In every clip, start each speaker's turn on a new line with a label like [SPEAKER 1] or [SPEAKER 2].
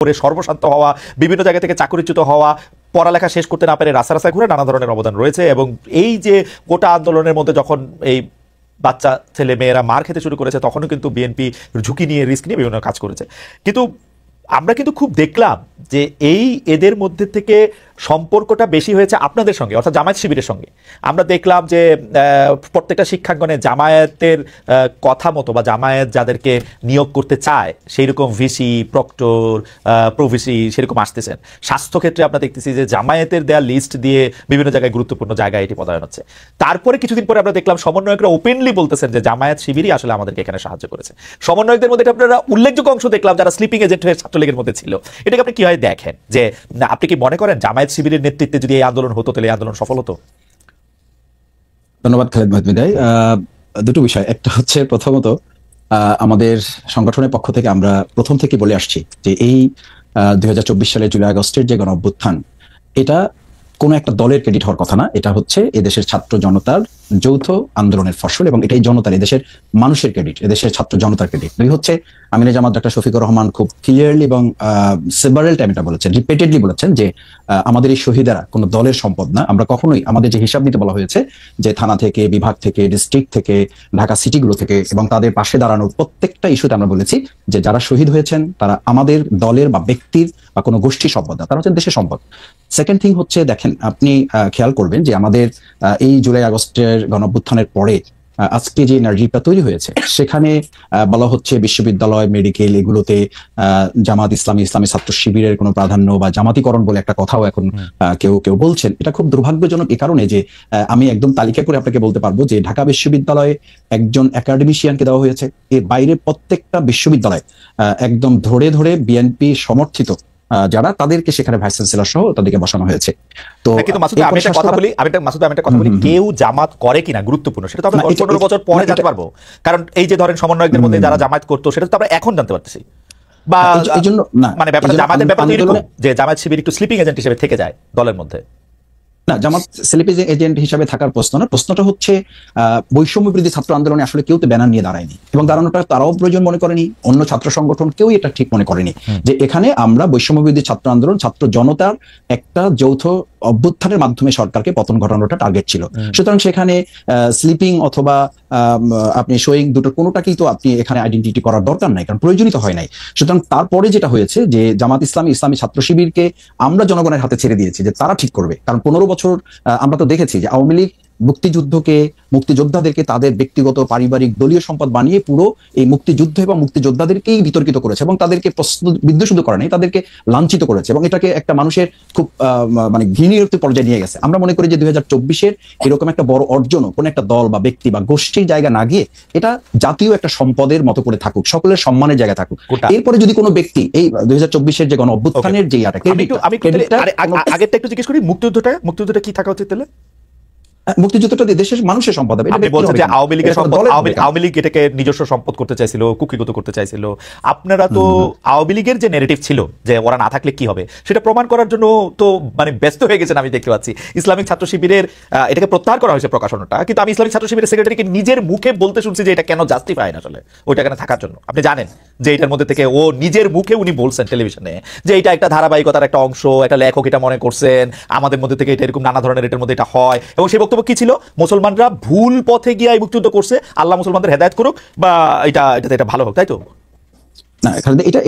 [SPEAKER 1] করে সর্বশান্ত হওয়া, বিভিন্ন জায়গা থেকে চাকরিচ্যুত হওয়া, পড়ালেখা শেষ করতে না পেরে রাস্তা রাস্তায় ঘুরে নানা ধরনের অবদান রয়েছে। এবং এই যে কোটা আন্দোলনের মধ্যে যখন এই বাচ্চা ছেলে মেয়েরা মার খেতে শুরু করেছে, তখনও কিন্তু বিএনপি ঝুঁকি নিয়ে, রিস্ক নিয়ে বিভিন্ন কাজ করেছে। কিন্তু আমরা কিন্তু খুব দেখলাম যে এই এদের মধ্যে থেকে সম্পর্কটা বেশি হয়েছে আপনাদের সঙ্গে, অর্থাৎ জামায়াত শিবিরের সঙ্গে। আমরা দেখলাম যে প্রত্যেকটা শিক্ষাঙ্গনে জামায়াতের কথা মতো বা জামায়াত যাদেরকে নিয়োগ করতে চায় সেই রকম ভিসি, প্রক্টর, প্রভিসি সেরকম আসতেছেন। স্বাস্থ্যক্ষেত্রে আমরা দেখতেছি যে জামায়াতের দেয়া লিস্ট দিয়ে বিভিন্ন জায়গায় গুরুত্বপূর্ণ জায়গায় এটি পদায়ন হচ্ছে। তারপরে কিছুদিন পরে আমরা দেখলাম সমন্বয়করা ওপেনলি বলতেছেন যে জামায়াত শিবিরই আসলে আমাদেরকে এখানে সাহায্য করেছে। সমন্বয়কদের মধ্যে আপনারা উল্লেখযোগ্য অংশ দেখলাম যারা স্লিপিং এজেন্ট হয়ে ছাত্রলীগের মধ্যে ছিল। এটাকে আপনি কিভাবে দেখেন, যে আপনি কি মনে করেন জামায়াত শিবিরের নেতৃত্বে যদি এই আন্দোলন হতো তাহলে এই আন্দোলন সফল হতো?
[SPEAKER 2] ধন্যবাদ খালেদ মাহমুদ ভাই। দুটো বিষয়, একটা হচ্ছে প্রথমত আমাদের সংগঠনের পক্ষ থেকে আমরা প্রথম থেকে বলে আসছি যে এই 2024 সালের জুলাই আগস্টের যে গণ অভ্যুত্থান, এটা কোনো একটা দলের ক্রেডিট হওয়ার কথা না। এটা হচ্ছে এদেশের ছাত্র জনতার যৌথ আন্দোলনের ফসল এবং এটাই জনতার, এদেশের মানুষের ক্রেডিট, এদেশের ছাত্র জনতার ক্রেডিট। দুই হচ্ছে আমিরে জামাত ডক্টর শফিকুর রহমান খুব ক্লিয়ারলি এবং সেভারাল টাইম এটা বলেছেন, রিপিটেডলি বলেছেন যে আমাদের এই শহীদেরা কোনো দলের সম্পদ না। আমরা কখনোই আমাদের যে হিসাব নিতে বলা হয়েছে যে থানা থেকে, বিভাগ থেকে, ডিস্ট্রিক্ট থেকে, ঢাকা সিটিগুলো থেকে এবং তাদের পাশে দাঁড়ানোর প্রত্যেকটা ইস্যুতে আমরা বলেছি যে যারা শহীদ হয়েছেন তারা আমাদের দলের বা ব্যক্তির বা কোনো গোষ্ঠীর সম্পদ না, তারা হচ্ছেন দেশের সম্পদ। সেকেন্ড থিং হচ্ছে, দেখেন আপনি খেয়াল করবেন যে আমাদের এই জুলাই আগস্টের গণঅভ্যুত্থানের পরে আজকে যে এনার্জিটা তৈরি হয়েছে সেখানে বলা হচ্ছে বিশ্ববিদ্যালয়, মেডিকেল এগুলোতে জামাত ইসলামী, ইসলামী ছাত্র শিবিরের কোনো প্রাধান্য বা জামাতিকরণ বলে একটা কথাও এখন কেউ কেউ বলছেন। এটা খুব দুর্ভাগ্যজনক এই কারণে যে আমি একদম তালিকা করে আপনাকে বলতে পারবো যে ঢাকা বিশ্ববিদ্যালয়ে একজন একাডেমিশিয়ানকে দেওয়া হয়েছে, এর বাইরে প্রত্যেকটা বিশ্ববিদ্যালয়ে একদম ধরে ধরে বিএনপি সমর্থিত যারা, তাদেরকে সেখানে ভাইস চ্যান্সেলর সহ তাদেরকে বসানো হয়েছে। তো
[SPEAKER 1] কিন্তু মাসুদ আমি একটা কথা বলি, কেউ জামাত করে কিনা গুরুত্বপূর্ণ, সেটা তো আমরা 15 বছর পরে জানতে পারবো। কারণ এই যে ধরেন সমন্বয়কদের মধ্যে যারা জামাত করতো সেটা তো আমরা এখন জানতে পারতেছি। বা এইজন্য মানে ব্যাপারটা জামাতের ব্যাপারটা এরকম যে জামাত শিবির একটু স্লিপিং এজেন্ট হিসেবে থেকে যায় দলের মধ্যে।
[SPEAKER 2] না, জামাত স্লিপিং এজেন্ট হিসাবে থাকার প্রশ্ন না। প্রশ্নটা হচ্ছে বৈষম্য বিরোধী ছাত্র আন্দোলনে আসলে কেউ তো ব্যানার নিয়ে দাঁড়ায়নি এবং দাঁড়ানোটা তারাও প্রয়োজন মনে করেনি, অন্য ছাত্র সংগঠন কেউ এটা ঠিক মনে করেনি যে এখানে আমরা বৈষম্য বিরোধী ছাত্র আন্দোলন, ছাত্র জনতার একটা যৌথ অভ্যুত্থানের মাধ্যমে সরকারকে পতন ঘটানোটা টার্গেট ছিল। সুতরাং সেখানে স্লিপিং অথবা আপনি শোয়িং দুটো কোনোটাকেই তো আপনি এখানে আইডেন্টিটি করার দরকার নাই, কারণ প্রয়োজনীয় হয় নাই। সুতরাং তারপরে যেটা হয়েছে যে জামাত ইসলামী, ইসলামী ছাত্র শিবিরকে আমরা জনগণের হাতে ছেড়ে দিয়েছি যে তারা ঠিক করবে। কারণ 15 বছর আমরা তো দেখেছি যে আওয়ামী লীগ মুক্তিযুদ্ধকে, মুক্তিযোদ্ধাদেরকে তাদের ব্যক্তিগত, পারিবারিক, দলীয় সম্পদ বানিয়ে পুরো এই মুক্তিযুদ্ধ এবং মুক্তিযোদ্ধাদেরকেই বিতর্কিত করেছে এবং তাদেরকে প্রশ্নবিদ্ধ শুধু করে নাই, তাদেরকে লাঞ্ছিত করেছে এবং এটাকে একটা মানুষের খুব মানে ঘৃণীয় পর্যায়ে নিয়ে গেছে। আমরা মনে করি যে 2024-এর এরকম একটা বড় অর্জনও কোন একটা দল বা ব্যক্তি বা গোষ্ঠীর জায়গা না গিয়ে এটা জাতীয় একটা সম্পদের মতো করে থাকুক, সকলের সম্মানের জায়গা থাকুক। এরপরে যদি কোনো ব্যক্তি এই 2024-এর যে গণ অভ্যুত্থানের যে
[SPEAKER 1] আগেরটা একটু জিজ্ঞেস করি, মুক্তিযুদ্ধটা কি থাকা উচিত তাহলে?
[SPEAKER 2] মুক্তিযুদ্ধটা দেশের মানুষের সম্পদ হবে।
[SPEAKER 1] আপনি বলছেন যে আওয়ামী লীগ এটাকে নিজস্ব সম্পদ করতে চাইছিল, কুক্ষিগত করতে চাইছিল। আপনারা তো আওয়ামী লীগের যে ন্যারেটিভ ছিল যে ওরা না থাকলে কি হবে সেটা প্রমাণ করার জন্য তো মানে ব্যস্ত হয়ে গেছেন। আমি দেখতে পাচ্ছি ইসলামিক ছাত্র শিবিরের এটাকে প্রত্যাহার করা হয়েছে প্রকাশনাটা, কিন্তু আমি ইসলামিক ছাত্র শিবিরের সেক্রেটারিকে নিজের মুখে বলতে শুনছি যে এটা কেন জাস্টিফাই না আসলে ওইটা কেন থাকার জন্য। আপনি জানেন যে এটার মধ্যে থেকে ও নিজের মুখে উনি বলছেন টেলিভিশনে যে এটা একটা ধারাবাহিকতার একটা অংশ, একটা লেখক এটা মনে করছেন, আমাদের মধ্যে থেকে এটা এরকম নানা ধরনের এটার মধ্যে এটা হয়। এবং সেই বক্তব্য কি ছিল? মুসলমানরা ভুল পথে গিয়ে মুক্তিযুদ্ধ করছে, আল্লাহ মুসলমানদের হেদায়েত করুক বা এটা ভালো হোক, তাই তো?
[SPEAKER 2] না,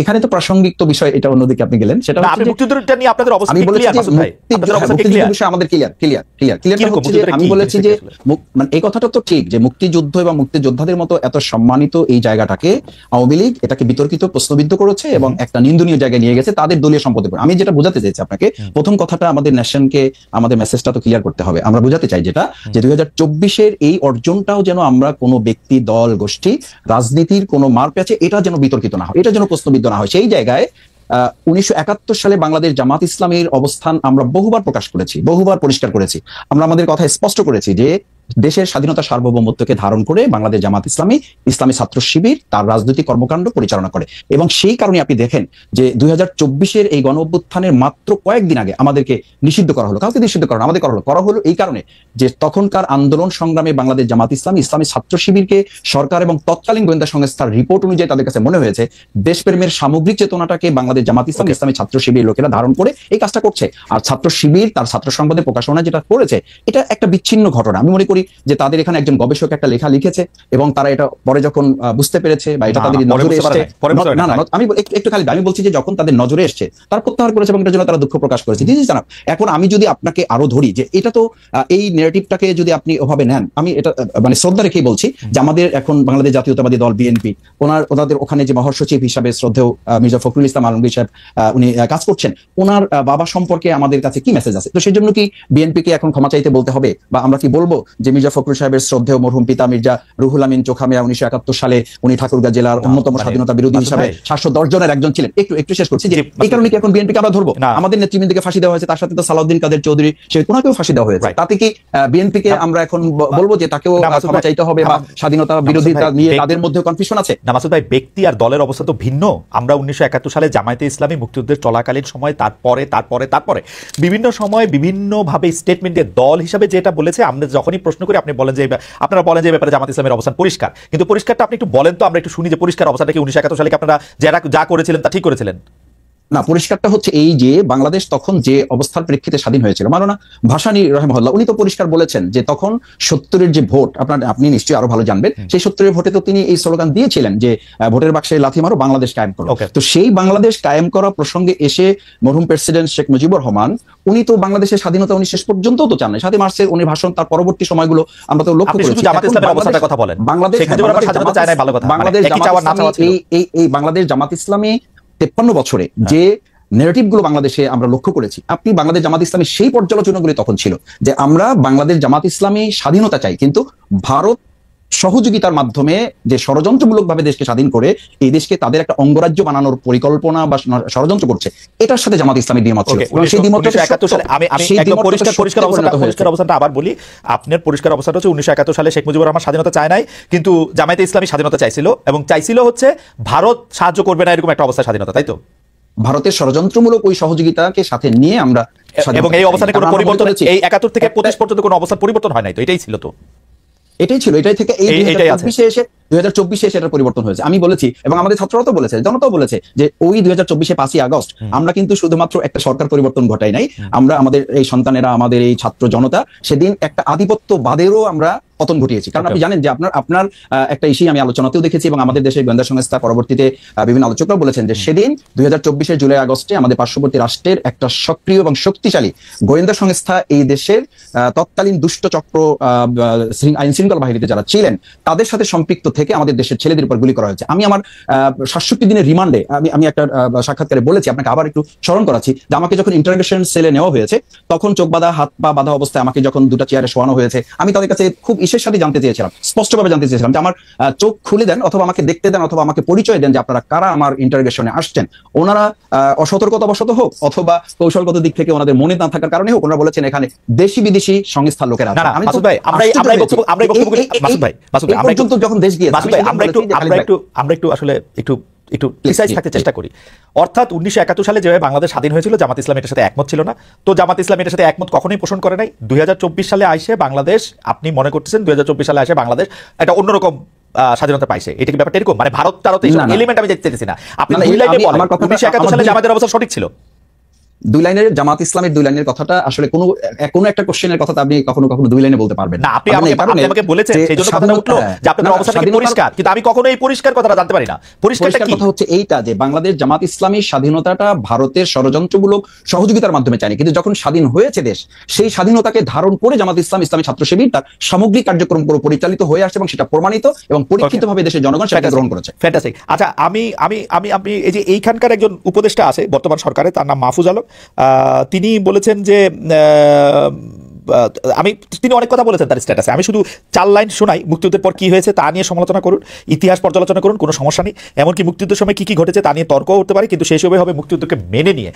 [SPEAKER 2] এখানে তো প্রাসঙ্গিক তো বিষয়, এটা অন্যদিকে আপনি গেলেন। সেটা
[SPEAKER 1] আপনি মুক্তিযুদ্ধটা নিয়ে আপনাদের অবস্থা ক্লিয়ার মাসুদ ভাই, আপনাদের অবস্থা ক্লিয়ার বিষয় আমাদের
[SPEAKER 2] ক্লিয়ার হচ্ছে যে আমি বলেছি যে মানে এই কথাটা তো ঠিক যে মুক্তিযুদ্ধ এবং মুক্তিযোদ্ধাদের মতো এত সম্মানিত এই জায়গাটাকে আওয়ামী লীগ এটাকে বিতর্কিত, প্রশ্নবিদ্ধ করেছে এবং একটা নিন্দনীয় জায়গায় নিয়ে গেছে তাদের দলীয় সম্পদের উপর। আমি যেটা বোঝাতে চাইছি আপনাকে, প্রথম কথাটা আমাদের নেশনকে, আমাদের মেসেজটা তো ক্লিয়ার করতে হবে। আমরা বোঝাতে চাই যেটা যে 2024-এর এই অর্জনটাও যেন আমরা কোনো ব্যক্তি, দল, গোষ্ঠী, রাজনীতির কোনো মার প্যাচে এটা যেন বিতর্কিত না হয়, এটা যেন প্রশ্নবিদ্ধ না হয়। সেই জায়গায় 1971 সালে বাংলাদেশ জামাত ইসলামীর অবস্থান আমরা বহুবার প্রকাশ করেছি, বহুবার পরিষ্কার করেছি। আমরা আমাদের কথা স্পষ্ট করেছি যে দেশের স্বাধীনতা সার্বভৌমত্বকে ধারণ করে বাংলাদেশ জামাত ইসলামী, ইসলামী ছাত্র শিবির তার রাজনৈতিক কর্মকাণ্ড পরিচালনা করে। এবং সেই কারণে আপনি দেখেন যে 2024-এর এই গণ অভ্যুত্থানের মাত্র কয়েকদিন আগে আমাদেরকে নিষিদ্ধ করা হলো। কাউকে নিষিদ্ধ করা আমাদের করা হলো এই কারণে যে তখনকার আন্দোলন সংগ্রামে বাংলাদেশ জামাত ইসলামী, ইসলামী ছাত্র শিবিরকে সরকার এবং তৎকালীন গোয়েন্দা সংস্থার রিপোর্ট অনুযায়ী তাদের কাছে মনে হয়েছে দেশপ্রেমের সামগ্রিক চেতনাটাকে বাংলাদেশ জামাত ইসলামী, ইসলামী ছাত্র শিবির লোকেরা ধারণ করে এই কাজটা করছে। আর ছাত্র শিবির তার ছাত্র সংবাদে প্রকাশনা যেটা করেছে এটা একটা বিচ্ছিন্ন ঘটনা। আমি মনে করি যে তাদের এখানে একজন গবেষক একটা লেখা লিখেছে এবং তারা এটা পরে যখন বুঝতে পেরেছে বা এটা তাদের নজরে এসেছে, না না আমি একটু খালি আমি বলছি যে যখন তাদের নজরে এসেছে তারা প্রত্যাহার করেছে এবং এটার জন্য তারা দুঃখ প্রকাশ করেছে। জি জি জানাব। এখন আমি যদি আপনাকে আরো ধরি যে এটা তো এই ন্যারেটিভটাকে যদি আপনি ওভাবে নেন, আমি এটা মানে শ্রদ্ধা রেখেই বলছি যে আমাদের এখন বাংলাদেশ জাতীয়তাবাদী দল বিএনপি ওনাদের ওখানে যে মহাসচিব হিসাবে শ্রদ্ধেয় মির্জা ফখরুল ইসলাম আলমগীর সাহেব উনি কাজ করছেন, ওনার বাবা সম্পর্কে আমাদের কাছে কি মেসেজ আছে? তো সেই জন্য কি বিএনপিকে এখন ক্ষমা চাইতে বলতে হবে, বা আমরা কি বলবো যে মির্জা ফখরুল সাহেবের শ্রদ্ধেয় মরহুম পিতা মির্জা রুহুল আমিন চোখামিয়া 1971 সালে উনি ঠাকুরগাঁ জেলার অন্যতম স্বাধীনতা বিরোধী হিসাবে 710 জনের একজন ছিলেন। একটু শেষ করছি যে এই কারণে কি এখন বিএনপিকে আমরা ধরবো? আমাদের নেতৃবৃন্দকে ফাঁসি দেওয়া হয়েছে, তার সাথে তো সালাউদ্দিন কাদের চৌধুরী সে ওনাকেও ফাঁসি দেওয়া হয়েছে। তাতে কি বিএনপিকে আমরা এখন বলবো যে তাকেও ক্ষমা চাইতে হবে বা স্বাধীনতা বিরোধিতা নিয়ে তাদের মধ্যে কনফিউশন আছে?
[SPEAKER 1] না মাসুদ ভাই, ব্যক্তি আর দলের অবস্থা তো ভিন্ন। আমরা 1971 সালে জামায়াতে ইসলামী মুক্তিযুদ্ধের চলাকালীন সময় তারপরে বিভিন্ন সময় বিভিন্নভাবে স্টেটমেন্ট দিয়ে দল হিসাবে যেটা বলেছে, আমরা যখনই প্রশ্ন করি আপনি বলেন যে আপনারা বলেন যে ব্যাপারে জামাত ইসলামের অবস্থান পরিষ্কার, কিন্তু পরিষ্কারটা আপনি একটু বলেন তো, আমরা একটু শুনি যে পরিষ্কার অবস্থাটা কি 1971 সালে আপনারা যা করেছিলেন তা ঠিক করেছিলেন?
[SPEAKER 2] না, পরিষ্কারটা হচ্ছে এই যে বাংলাদেশ তখন যে অবস্থার প্রেক্ষিতে স্বাধীন হয়েছিল, মাওলানা ভাসানী রহমাহুল্লাহ উনি তো পরিষ্কার বলেছেন যে তখন 70-এর যে ভোট, আপনি নিশ্চয়ই আরো ভালো জানবেন, সেই 70-এর ভোটে তো তিনি এই স্লোগান দিয়েছিলেন যে ভোটের বাক্সে লাথি মারো, বাংলাদেশ কায়েম করো। তো সেই বাংলাদেশ কায়েম করা প্রসঙ্গে এসে মরহুম প্রেসিডেন্ট শেখ মুজিবুর রহমান উনি তো বাংলাদেশের স্বাধীনতা উনি শেষ পর্যন্ত তো চান না। 7 মার্চের উনি ভাষণ, তার পরবর্তী সময়গুলো আমরা তো লক্ষ্য করেছি বাংলাদেশ জামাত ইসলামী 53 বছরে যে ন্যারেটিভ গুলো বাংলাদেশে আমরা লক্ষ্য করেছি, আপনি বাংলাদেশ জামাত ইসলামী সেই পর্যালোচনাগুলি তখন ছিল যে আমরা বাংলাদেশ জামাত ইসলামী স্বাধীনতা চাই, কিন্তু ভারত সহযোগিতার মাধ্যমে যে ষড়যন্ত্রমূলকভাবে দেশকে স্বাধীন করে এই দেশকে তাদের একটা অঙ্গরাজ্য বানানোর পরিকল্পনা বা ষড়যন্ত্র করছে, এটার সাথে জামাত ইসলামী দ্বিমত ছিল।
[SPEAKER 1] পরিষ্কার অবস্থানটা আবার বলি, আপনার পরিষ্কার অবস্থাটা হচ্ছে 1971 সালে শেখ মুজিবুর রহমান স্বাধীনতা চায় নাই, কিন্তু জামায়াতে ইসলামী স্বাধীনতা চাইছিল, এবং চাইছিল হচ্ছে ভারত সাহায্য করবে না এরকম একটা অবস্থা স্বাধীনতা, তাই তো?
[SPEAKER 2] ভারতের ষড়যন্ত্রমূলক ওই সহযোগিতাকে সাথে নিয়ে আমরা,
[SPEAKER 1] এবং এই অবস্থানে কোনো পরিবর্তন, এই 71 থেকে 25 পর্যন্ত কোনো অবস্থার পরিবর্তন হয় নাই, তো এটাই ছিল, তো এটাই থেকে এই
[SPEAKER 2] 2024-এ সেটার পরিবর্তন হয়েছে। আমি বলেছি এবং আমাদের ছাত্ররা তো বলেছে, জনতাও বলেছে যে ওই 2024-এ 5ই আগস্ট আমরা কিন্তু শুধুমাত্র একটা সরকার পরিবর্তন ঘটাই নাই, আমরা আমাদের এই সন্তানেরা, আমাদের এই ছাত্র জনতা সেদিন একটা আধিপত্যবাদেরও আমরা পতন ঘটিয়েছি। কারণ আপনি জানেন যে আপনার একটা ইস্যু আমি আলোচনাতেও দেখেছি এবং আমাদের দেশের গোয়েন্দা সংস্থা পরবর্তীতে বিভিন্ন আলোচকরাও বলেছেন যে সেদিন 2024-এর জুলাই আগস্টে আমাদের পার্শ্ববর্তী রাষ্ট্রের একটা সক্রিয় এবং শক্তিশালী গোয়েন্দা সংস্থা এই দেশের তৎকালীন দুষ্ট চক্র আইন শৃঙ্খলা বাহিনীতে যারা ছিলেন তাদের সাথে সম্পৃক্ত থেকে আমাদের দেশের ছেলেদের উপর গুলি করা হয়েছে। আমি আমার 67 দিনের রিমান্ডে আমি একটা সাক্ষাৎকারে বলেছি, আপনাকে আবার একটু স্মরণ করাচ্ছি, যে আমাকে যখন ইন্টারোগেশন সেলে নেওয়া হয়েছে তখন চোখ বাঁধা, হাত পা বাঁধা অবস্থায় আমাকে যখন দুটো চেয়ারে শোয়ানো হয়েছে, আমি তাদের কাছে খুব ইসের সাথে জানতে চেয়েছিলাম, স্পষ্টভাবে জানতে চেয়েছিলাম যে আমার চোখ খুলে দেন অথবা আমাকে দেখতে দেন অথবা আমাকে পরিচয় দেন যে আপনারা কারা আমার ইন্টারোগেশনে আসছেন। ওনারা অসতর্কতাবশত হোক অথবা কৌশলগত দিক থেকে ওনাদের মনে না থাকার কারণে হোক, ওনারা বলেছেন এখানে দেশি বিদেশি সংস্থার লোকেরা আছে। যখন দেশ গিয়ে
[SPEAKER 1] আমরা একটু আসলে একটু প্রিসাইজ থাকতে চেষ্টা করি। অর্থাৎ 1971 সালে যেভাবে বাংলাদেশ স্বাধীন হয়েছিল, জামাত ইসলাম এটার সাথে একমত ছিল না, তো জামাত ইসলাম এটার সাথে একমত কখনোই পোষণ করে নাই। 2024 সালে আইসে বাংলাদেশ, আপনি মনে করতেছেন 2024 সালে আসে বাংলাদেশ একটা অন্যরকম স্বাধীনতা পাইছে, এটা কি ব্যাপারটা এরকম? মানে ভারত তারতে এলিমেন্ট আমি চাইতেছি না, আপনি 1971 সালে জামাতের অবস্থা সঠিক ছিল।
[SPEAKER 2] 2 লাইনের জামাত ইসলামের 2 লাইনের কথাটা আসলে কোনো একটা কোশ্চেনের কথা আপনি কখনো 2 লাইনে বলতে পারবেন না।
[SPEAKER 1] আপনি আমাকে বলেছেন সেইজন্য কথাটা উঠলো যে আপনাদের অবস্থাটা কি পরিষ্কার, কিন্তু আমি কখনো এই পরিষ্কার কথাটা জানতে পারি না। পরিষ্কার
[SPEAKER 2] কথা হচ্ছে এইটা যে বাংলাদেশ জামাত ইসলামী স্বাধীনতাটা ভারতের ষড়যন্ত্রমূলক সহযোগিতার মাধ্যমে চায়নি, কিন্তু যখন স্বাধীন হয়েছে দেশ, সেই স্বাধীনতাকে ধারণ করে জামাত ইসলাম, ইসলামী ছাত্র শিবির তার সামগ্রিক কার্যক্রম পুরো পরিচালিত হয়ে আসছে এবং সেটা প্রমাণিত এবং পরীক্ষিতভাবে দেশের জনগণ সেটা গ্রহণ করেছে।
[SPEAKER 1] ফ্যান্টাস্টিক। আচ্ছা, আমি এই যে এইখানকার একজন উপদেষ্টা আছে বর্তমান সরকারে, তার নাম মাহফুজ আলম, তিনি বলেছেন যে তিনি অনেক কথা বলেছেন তার স্ট্যাটাসে, আমি শুধু 4 লাইন শোনাই। মুক্তিযুদ্ধের পর কি হয়েছে তা নিয়ে সমালোচনা করুন, ইতিহাস পর্যালোচনা করুন, কোনো সমস্যা নেই, এমনকি মুক্তিযুদ্ধের সময় কি ঘটেছে তা নিয়ে তর্কও করতে পারি, কিন্তু সেই সময় হবে মুক্তিযুদ্ধকে মেনে নিয়ে।